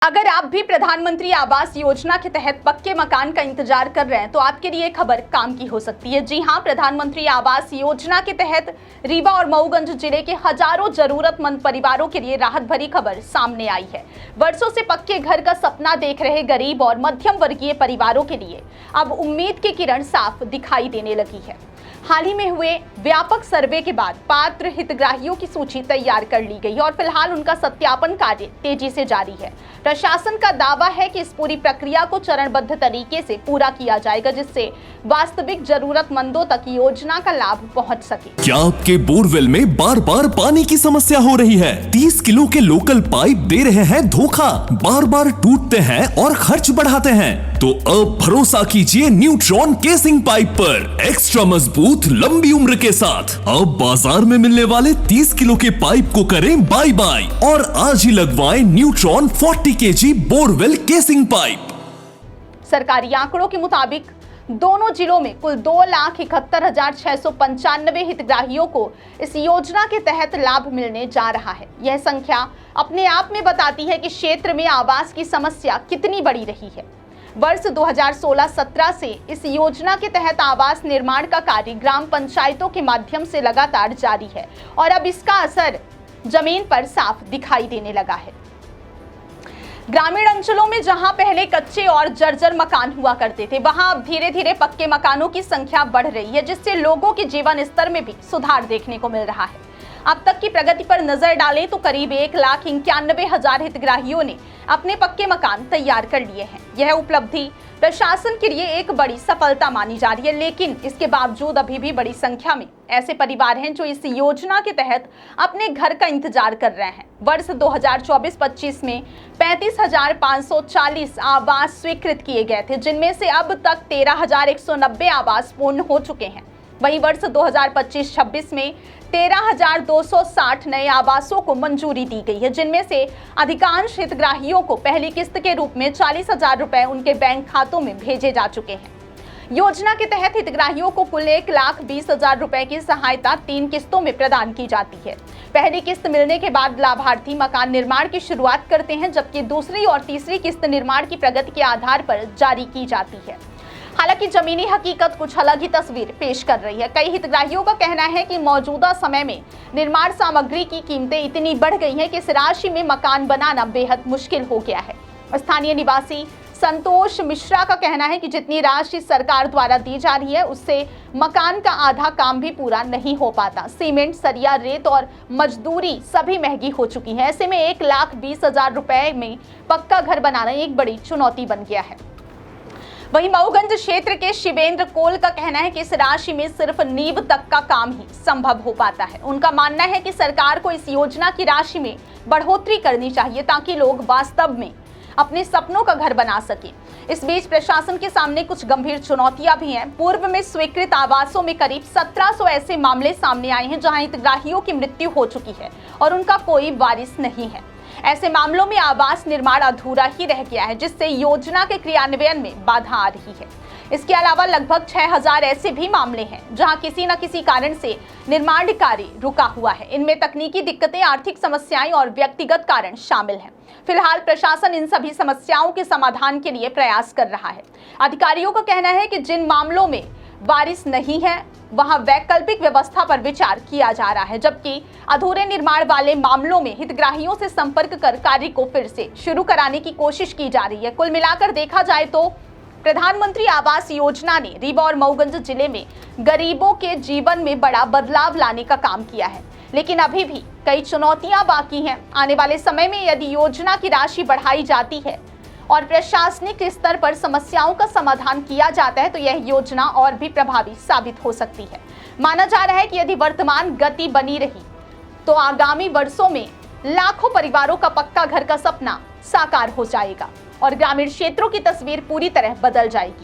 अगर आप भी प्रधानमंत्री आवास योजना के तहत पक्के मकान का इंतजार कर रहे हैं तो आपके लिए खबर काम की हो सकती है। जी हां, प्रधानमंत्री आवास योजना के तहत रीवा और मऊगंज जिले के हजारों जरूरतमंद परिवारों के लिए राहत भरी खबर सामने आई है। वर्षों से पक्के घर का सपना देख रहे गरीब और मध्यम वर्गीय परिवारों के लिए अब उम्मीद की किरण साफ दिखाई देने लगी है। हाल ही में हुए व्यापक सर्वे के बाद पात्र हितग्राहियों की सूची तैयार कर ली गई और फिलहाल उनका सत्यापन कार्य तेजी से जारी है। प्रशासन का दावा है कि इस पूरी प्रक्रिया को चरणबद्ध तरीके से पूरा किया जाएगा, जिससे वास्तविक जरूरतमंदों तक योजना का लाभ पहुंच सके। क्या आपके बोरवेल में बार बार पानी की समस्या हो रही है? 30 किलो के लोकल पाइप दे रहे हैं धोखा, बार बार टूटते हैं और खर्च बढ़ाते हैं? तो अब भरोसा कीजिए न्यूट्रॉन केसिंग पाइप पर। एक्स्ट्रा मजबूत, लंबी उम्र के साथ अब बाजार में मिलने वाले 30 किलो के पाइप को करें बाय बाय और आज ही लगवाएं neutron 40 KG borewell casing pipe. सरकारी आंकड़ों के मुताबिक दोनों जिलों में कुल 2,71,695 हितग्राहियों को इस योजना के तहत लाभ मिलने जा रहा है। यह संख्या अपने आप में बताती है कि क्षेत्र में आवास की समस्या कितनी बड़ी रही है। वर्ष 2016-17 से इस योजना के तहत आवास निर्माण का कार्य ग्राम पंचायतों के माध्यम से लगातार जारी है और अब इसका असर जमीन पर साफ दिखाई देने लगा है। ग्रामीण अंचलों में जहां पहले कच्चे और जर्जर मकान हुआ करते थे, वहां अब धीरे धीरे पक्के मकानों की संख्या बढ़ रही है, जिससे लोगों के जीवन स्तर में भी सुधार देखने को मिल रहा है। अब तक की प्रगति पर नजर डालें तो करीब 1,91,000 हितग्राहियों ने अपने पक्के मकान तैयार कर लिए हैं। यह उपलब्धि प्रशासन के लिए एक बड़ी सफलता मानी जा रही है, लेकिन इसके बावजूद अभी भी बड़ी संख्या में ऐसे परिवार हैं जो इस योजना के तहत अपने घर का इंतजार कर रहे हैं। वर्ष 2024-25 में 35,540 आवास स्वीकृत किए गए थे, जिनमें से अब तक 13,190 आवास पूर्ण हो चुके हैं। वहीं वर्ष 2025-26 में 13,260 नए आवासों को मंजूरी दी गई है, जिनमें से अधिकांश हितग्राहियों को पहली किस्त के रूप में 40,000 रुपए उनके बैंक खातों में भेजे जा चुके हैं। योजना के तहत हितग्राहियों को कुल 1,20,000 रुपए की सहायता 3 किस्तों में प्रदान की जाती है। पहली किस्त मिलने के बाद लाभार्थी मकान निर्माण की शुरुआत करते हैं, जबकि दूसरी और तीसरी किस्त निर्माण की प्रगति के आधार पर जारी की जाती है। हालांकि जमीनी हकीकत कुछ अलग ही तस्वीर पेश कर रही है। कई हितग्राहियों का कहना है कि मौजूदा समय में निर्माण सामग्री की कीमतें इतनी बढ़ गई हैं कि इस राशि में मकान बनाना बेहद मुश्किल हो गया है। स्थानीय निवासी संतोष मिश्रा का कहना है कि जितनी राशि सरकार द्वारा दी जा रही है, उससे मकान का आधा काम भी पूरा नहीं हो पाता। सीमेंट, सरिया, रेत और मजदूरी सभी महंगी हो चुकी है। ऐसे में 1,20,000 रुपए में पक्का घर बनाना एक बड़ी चुनौती बन गया है। वहीं मऊगंज क्षेत्र के शिवेंद्र कोल का कहना है कि इस राशि में सिर्फ नींव तक का काम ही संभव हो पाता है। उनका मानना है कि सरकार को इस योजना की राशि में बढ़ोतरी करनी चाहिए ताकि लोग वास्तव में अपने सपनों का घर बना सके। इस बीच प्रशासन के सामने कुछ गंभीर चुनौतियां भी हैं। पूर्व में स्वीकृत आवासों में करीब 1700 ऐसे मामले सामने आए हैं जहां हितग्राहियों की मृत्यु हो चुकी है और उनका कोई वारिस नहीं है। ऐसे मामलों में आवास निर्माण अधूरा ही रह गया है, जिससे योजना के क्रियान्वयन में बाधा आ रही है। इसके अलावा लगभग 6,000 ऐसे भी मामले हैं जहां किसी न किसी कारण से निर्माण कार्य रुका हुआ है। इनमें तकनीकी दिक्कतें, आर्थिक समस्याएं और व्यक्तिगत कारण शामिल हैं। फिलहाल प्रशासन इन सभी समस्याओं के समाधान के लिए प्रयास कर रहा है। अधिकारियों का कहना है कि जिन मामलों में वारिस नहीं है, वहां वैकल्पिक व्यवस्था पर विचार किया जा रहा है, जबकि अधूरे निर्माण वाले मामलों में हितग्राहियों से संपर्क कर कार्य को फिर से शुरू कराने की कोशिश की जा रही है। कुल मिलाकर देखा जाए तो प्रधानमंत्री आवास योजना ने रीवा और मऊगंज जिले में गरीबों के जीवन में बड़ा बदलाव लाने का काम किया है, लेकिन अभी भी कई चुनौतियां बाकी हैं। आने वाले समय में यदि योजना की राशि बढ़ाई जाती है और प्रशासनिक स्तर पर समस्याओं का समाधान किया जाता है तो यह योजना और भी प्रभावी साबित हो सकती है। माना जा रहा है कि यदि वर्तमान गति बनी रही तो आगामी वर्षों में लाखों परिवारों का पक्का घर का सपना साकार हो जाएगा और ग्रामीण क्षेत्रों की तस्वीर पूरी तरह बदल जाएगी।